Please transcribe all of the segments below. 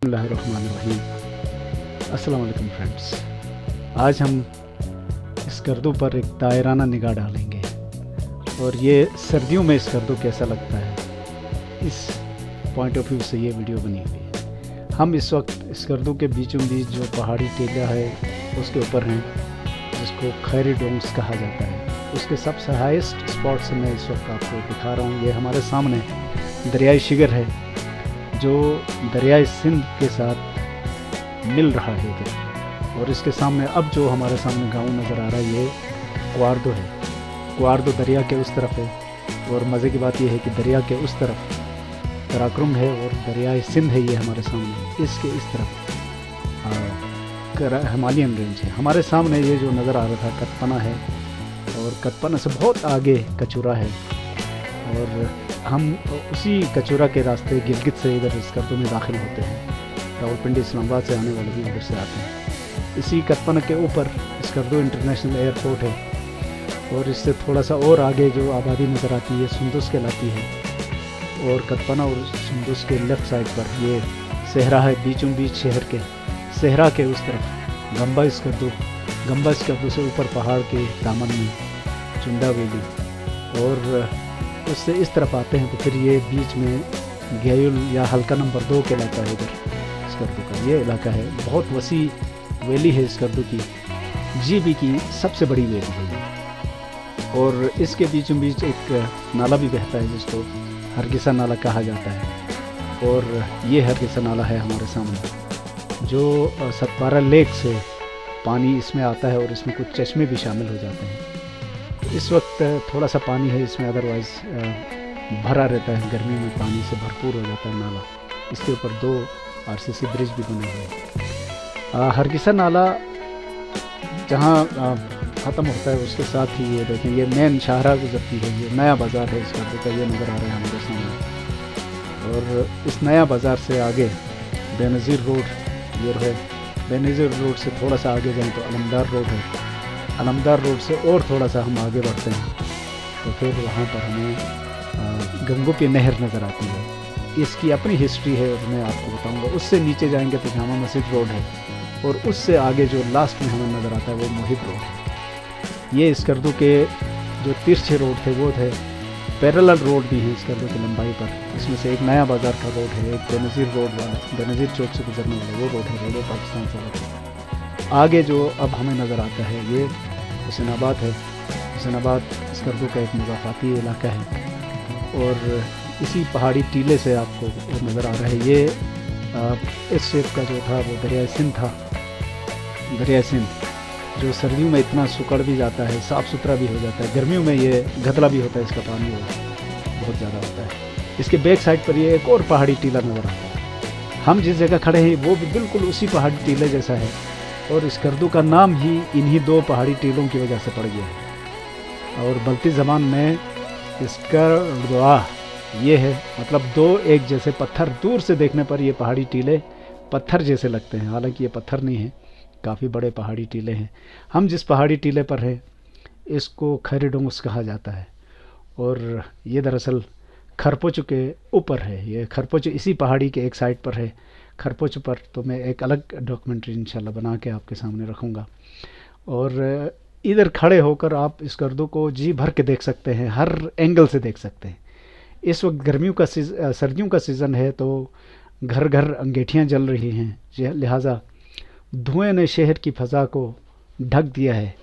बिस्मिल्लाहिर्रहमानिर्रहीम। अस्सलाम वालेकुम फ्रेंड्स। आज हम स्कर्दू पर एक दायराना निगाह डालेंगे और ये सर्दियों में स्कर्दू कैसा लगता है, इस पॉइंट ऑफ व्यू से ये वीडियो बनी हुई है। हम इस वक्त स्कर्दू के बीचों बीच जो पहाड़ी टीला है उसके ऊपर हैं, जिसको खैरी डोंग्स कहा जाता है। उसके सबसे हाईएस्ट स्पॉट से मैं इस वक्त आपको दिखा रहा हूँ। ये हमारे सामने दरियाई शिगर है जो दरियाई सिंध के साथ मिल रहा है इधर, और इसके सामने अब जो हमारे सामने गांव नज़र आ रहा है ये क्वार्दो है। क्वार्दो दरिया के उस तरफ है, और मज़े की बात यह है कि दरिया के उस तरफ कराक्रम है और दरियाई सिंध है ये हमारे सामने। इसके इस तरफ हिमालयन रेंज है। हमारे सामने ये जो नज़र आ रहा था कतपना है, और कतपना से बहुत आगे कचूरा है, और हम उसी कचूरा के रास्ते गिलगित से इधर स्कर्दू में दाखिल होते हैं। रावलपिंडी इस्लामाबाद से आने वाले भी उधर से आते हैं। इसी कतपना के ऊपर स्कर्दू इंटरनेशनल एयरपोर्ट है, और इससे थोड़ा सा और आगे जो आबादी नज़र आती है सुंदुस कहलाती है, और कतपना और सुंदुस के लेफ़्ट साइड पर ये सहरा है। बीचों बीच शहर के सहरा के उस तरफ गंबा स्कर्दू से ऊपर पहाड़ के दामन में चुंदा वैली, और उससे इस तरफ आते हैं तो फिर ये बीच में गयुल या हल्का नंबर 2 कहलाता है इधर स्कर्दू का। ये इलाका है, बहुत वसी वैली है स्कर्दू की, जीबी की सबसे बड़ी वैली है ये। और इसके बीचों बीच एक नाला भी बहता है जिसको हरगिसा नाला कहा जाता है, और ये हरगिसा नाला है हमारे सामने जो सतबारा लेक से पानी इसमें आता है, और इसमें कुछ चश्मे भी शामिल हो जाते हैं। इस वक्त थोड़ा सा पानी है इसमें, अदरवाइज़ भरा रहता है। गर्मी में पानी से भरपूर हो जाता है नाला। इसके ऊपर 2 आरसीसी ब्रिज भी बने हुए हैं। हरगिसा नाला जहाँ ख़त्म होता है उसके साथ ही ये देखें, ये मेन शाहरा गुजरती है। ये नया बाज़ार है स्कर्दू का, ये नज़र आ रहा है हमारे सामने। और इस नया बाज़ार से आगे बेनज़ीर रोड ये है। बेनज़ीर रोड से थोड़ा सा आगे जाएँ तो अलमदार रोड है। अलमदार रोड से और थोड़ा सा हम आगे बढ़ते हैं तो फिर वहाँ पर हमें गंगोपी नहर नज़र आती है। इसकी अपनी हिस्ट्री है और मैं आपको बताऊंगा। उससे नीचे जाएंगे तो जामा मस्जिद रोड है, और उससे आगे जो लास्ट में हमें नज़र आता है वो मोहिब रोड है। ये स्कर्दू के जो तिरछे रोड थे वो थे। पैरेलल रोड भी हैं स्कर्दू की लंबाई पर। इसमें से एक नया बाज़ार का रोड है, एक बेनज़ीर रोड वाला, बेनज़ीर चौक से गुजरने वाला वो रोड है, रेलवे पाकिस्तान सड़क है। आगे जो अब हमें नज़र आता है ये हुसैनाबाद है। हुसैनाबाद स्कर्दू का एक मज़ाफ़ाती इलाका है, और इसी पहाड़ी टीले से आपको नज़र आ रहा है ये इस शेप का जो था वो दरिया सिंध था। दरिया सिंध जो सर्दियों में इतना सुकड़ भी जाता है, साफ़ सुथरा भी हो जाता है। गर्मियों में ये गदला भी होता है, इसका पानी बहुत ज़्यादा होता है। इसके बैक साइड पर ये एक और पहाड़ी टीला नज़र आता है। हम जिस जगह खड़े हैं वो भी बिल्कुल उसी पहाड़ी टीले जैसा है, और स्कर्दू का नाम ही इन्हीं 2 पहाड़ी टीलों की वजह से पड़ गया है। और बल्ती ज़बान में स्कर्दुआ ये है, मतलब 2 एक जैसे पत्थर। दूर से देखने पर ये पहाड़ी टीले पत्थर जैसे लगते हैं, हालांकि ये पत्थर नहीं है, काफ़ी बड़े पहाड़ी टीले हैं। हम जिस पहाड़ी टीले पर हैं इसको खैरी डोंग्स कहा जाता है, और ये दरअसल खरपोच के ऊपर है। ये खरपोच इसी पहाड़ी के एक साइड पर है। खरपोच पर तो मैं एक अलग डॉक्यूमेंट्री इंशाल्लाह बना के आपके सामने रखूँगा। और इधर खड़े होकर आप स्कर्दू को जी भर के देख सकते हैं, हर एंगल से देख सकते हैं। इस वक्त सर्दियों का सीज़न है तो घर घर अंगीठियाँ जल रही हैं, लिहाजा धुएं ने शहर की फ़ज़ा को ढक दिया है,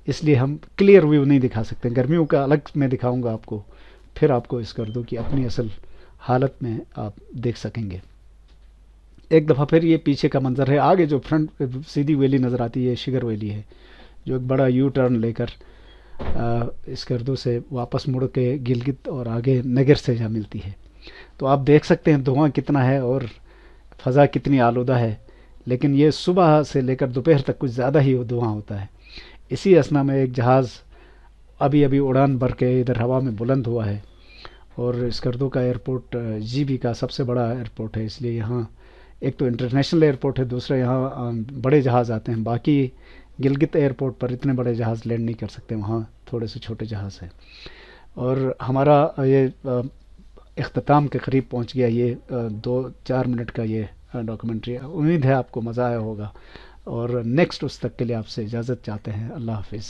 इसलिए हम क्लियर व्यू नहीं दिखा सकते। गर्मियों का अलग मैं दिखाऊंगा आपको, फिर आपको स्कर्दू की अपनी असल हालत में आप देख सकेंगे। एक दफ़ा फिर ये पीछे का मंज़र है। आगे जो फ्रंट सीधी वैली नज़र आती है शिगर वैली है, जो एक बड़ा यू टर्न लेकर स्कर्दू से वापस मुड़ के गिलगित और आगे नगर से जा मिलती है। तो आप देख सकते हैं धुआं कितना है और फ़ज़ा कितनी आलूदा है। लेकिन ये सुबह से लेकर दोपहर तक कुछ ज़्यादा ही धुआं होता है। इसी असना में एक जहाज़ अभी अभी उड़ान भर के इधर हवा में बुलंद हुआ है, और स्कर्दू का एयरपोर्ट जीबी का सबसे बड़ा एयरपोर्ट है, इसलिए यहाँ एक तो इंटरनेशनल एयरपोर्ट है, दूसरा यहाँ बड़े जहाज़ आते हैं। बाकी गिलगित एयरपोर्ट पर इतने बड़े जहाज़ लैंड नहीं कर सकते, वहाँ थोड़े से छोटे जहाज़ हैं। और हमारा ये इख्तिताम के करीब पहुँच गया ये 2-4 मिनट का ये ڈاکومنٹری. امید ہے آپ کو مزہ آیا ہوگا, اور نیکسٹ اس تک کے لیے آپ سے اجازت چاہتے ہیں. اللہ حافظ.